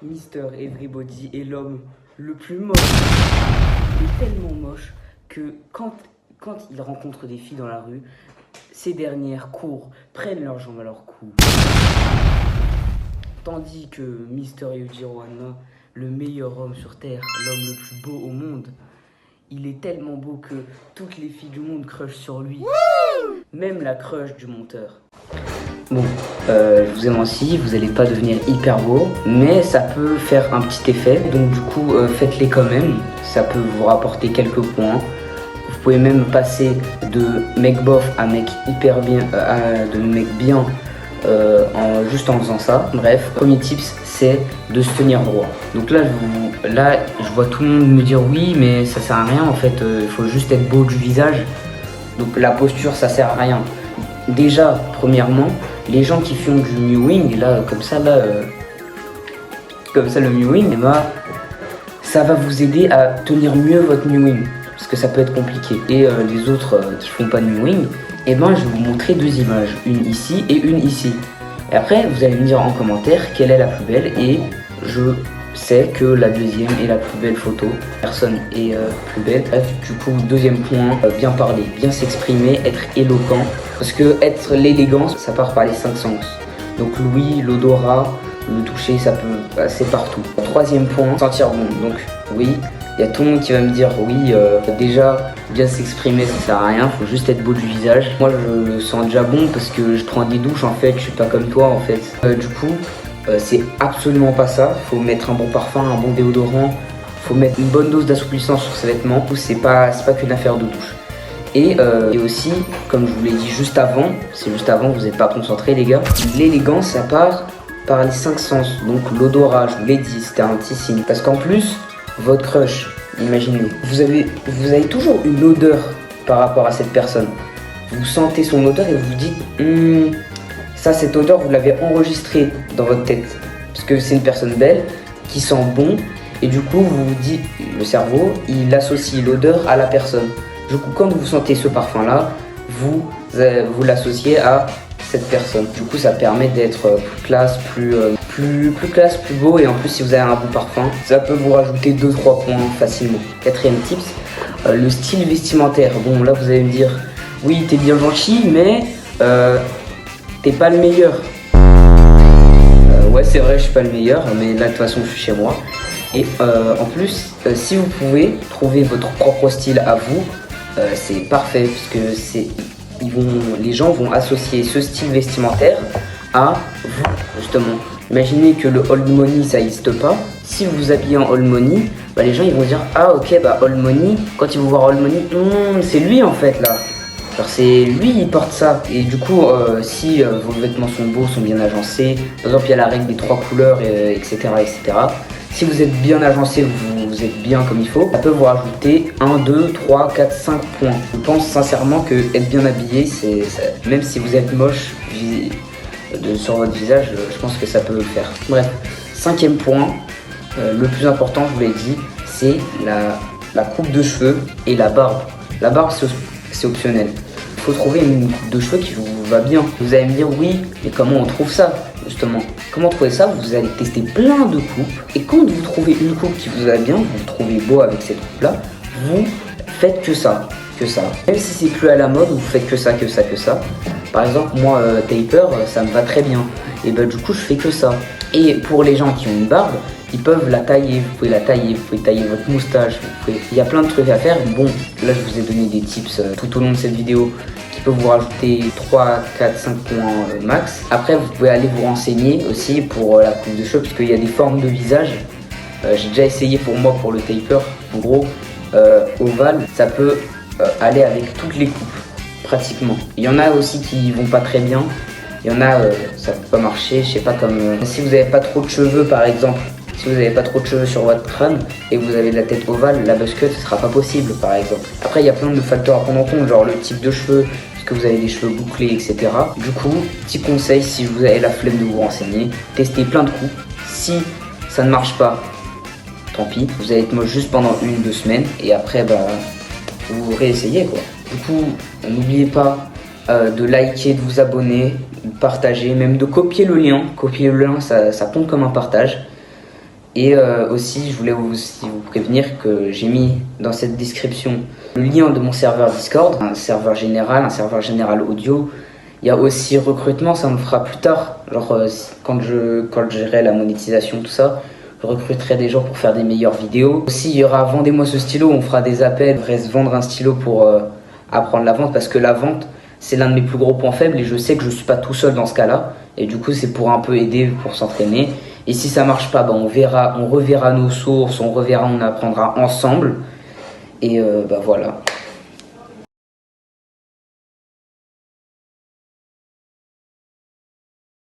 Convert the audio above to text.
Mister Everybody est l'homme le plus moche. Il est tellement moche que quand il rencontre des filles dans la rue, ces dernières courent, prennent leurs jambes à leur cou. Tandis que Mister Yujiro Hanma, le meilleur homme sur Terre, l'homme le plus beau au monde, il est tellement beau que toutes les filles du monde crushent sur lui. Même la crush du monteur. Bon, je vous ai menti, vous n'allez pas devenir hyper beau, mais ça peut faire un petit effet. Donc du coup, faites-les quand même. Ça peut vous rapporter quelques points. Vous pouvez même passer de mec bof à mec hyper bien, de mec bien, juste en faisant ça. Bref, premier tips, c'est de se tenir droit. Donc là, je vois tout le monde me dire oui, mais ça sert à rien en fait. Il faut juste être beau du visage. Donc la posture, ça sert à rien. Déjà, premièrement, les gens qui font du mewing, là, comme ça, le mewing, ça va vous aider à tenir mieux votre mewing, parce que ça peut être compliqué. Et les autres qui font pas de mewing, je vais vous montrer deux images, une ici et une ici. Et après, vous allez me dire en commentaire quelle est la plus belle, et je sais que la deuxième est la plus belle photo. Personne est plus belle. Bref, du coup, deuxième point, bien parler, bien s'exprimer, être éloquent. Parce que être l'élégance, ça part par les 5 sens. Donc l'ouïe, l'odorat, le toucher, ça peut passer partout. Troisième point, sentir bon. Donc oui, il y a tout le monde qui va me dire oui, déjà, bien s'exprimer, ça sert à rien, faut juste être beau du visage. Moi, je sens déjà bon parce que je prends des douches en fait, je suis pas comme toi en fait. Du coup, c'est absolument pas ça. Faut mettre un bon parfum, un bon déodorant. Faut mettre une bonne dose d'assouplissant sur ses vêtements. C'est pas qu'une affaire de douche. Et aussi, comme je vous l'ai dit juste avant, vous n'êtes pas concentrés les gars. L'élégance, ça part par les 5 sens. Donc l'odorat, je vous l'ai dit, c'était un petit signe. Parce qu'en plus, votre crush, imaginez, vous avez toujours une odeur par rapport à cette personne. Vous sentez son odeur et vous vous dites, cette odeur, vous l'avez enregistrée dans votre tête. Parce que c'est une personne belle, qui sent bon, et du coup, vous vous dites, le cerveau, il associe l'odeur à la personne. Du coup, quand vous sentez ce parfum-là, vous l'associez à cette personne. Du coup, ça permet d'être plus classe, plus beau, et en plus, si vous avez un bon parfum, ça peut vous rajouter 2-3 points facilement. Quatrième tips, le style vestimentaire. Bon, là, vous allez me dire, oui, t'es bien gentil, mais t'es pas le meilleur. Ouais, c'est vrai, je suis pas le meilleur, mais là de toute façon je suis chez moi. Et en plus, si vous pouvez trouver votre propre style à vous, c'est parfait, parce que les gens vont associer ce style vestimentaire à vous, justement. Imaginez que le old money ça n'existe pas. Si vous vous habillez en old money, les gens ils vont dire ah ok old money. Quand ils vont voir old money, c'est lui en fait là. Alors c'est lui, il porte ça. Et du coup, si vos vêtements sont beaux, sont bien agencés, par exemple il y a la règle des 3 couleurs, etc., etc. Si vous êtes bien agencé, vous êtes bien comme il faut, ça peut vous rajouter 1, 2, 3, 4, 5 points. Je pense sincèrement que être bien habillé, même si vous êtes moche sur votre visage, je pense que ça peut le faire. Bref, 5e point, le plus important, je vous l'ai dit, c'est la coupe de cheveux et la barbe. La barbe, c'est optionnel. Il faut trouver une coupe de cheveux qui vous va bien. Vous allez me dire oui, mais comment on trouve ça justement? Comment trouver ça? Vous allez tester plein de coupes et quand vous trouvez une coupe qui vous va bien, vous vous trouvez beau avec cette coupe là, vous faites que ça. Même si c'est plus à la mode, vous faites que ça. Par exemple moi taper, ça me va très bien. Et du coup je fais que ça. Et pour les gens qui ont une barbe, ils peuvent la tailler, vous pouvez tailler votre moustache, il y a plein de trucs à faire. Bon, là je vous ai donné des tips tout au long de cette vidéo qui peuvent vous rajouter 3, 4, 5 points max. Après vous pouvez aller vous renseigner aussi pour la coupe de cheveux parce qu'il y a des formes de visage. J'ai déjà essayé pour le taper, en gros ovale, ça peut aller avec toutes les coupes pratiquement. Il y en a aussi qui vont pas très bien, il y en a ça peut pas marcher, je sais pas, comme si vous n'avez pas trop de cheveux par exemple. Si vous n'avez pas trop de cheveux sur votre crâne et que vous avez de la tête ovale, la buzz cut ce sera pas possible par exemple. Après il y a plein de facteurs à prendre en compte, genre le type de cheveux, est-ce que vous avez des cheveux bouclés, etc. Du coup, petit conseil, si vous avez la flemme de vous renseigner, testez plein de coupes. Si ça ne marche pas, tant pis, vous allez être moche juste pendant 1-2 semaines et après vous réessayez quoi. Du coup, n'oubliez pas de liker, de vous abonner, de partager, même de copier le lien. Copier le lien, ça compte comme un partage. Et aussi, je voulais aussi vous prévenir que j'ai mis dans cette description le lien de mon serveur Discord, un serveur général audio. Il y a aussi recrutement, ça on le fera plus tard. Genre quand j'aurai la monétisation, tout ça, je recruterai des gens pour faire des meilleures vidéos. Aussi, il y aura vendez-moi ce stylo, on fera des appels, reste vendre un stylo pour apprendre la vente, parce que la vente, c'est l'un de mes plus gros points faibles et je sais que je suis pas tout seul dans ce cas-là. Et du coup, c'est pour un peu aider, pour s'entraîner. Et si ça marche pas, on reverra nos sources, on apprendra ensemble. Et voilà.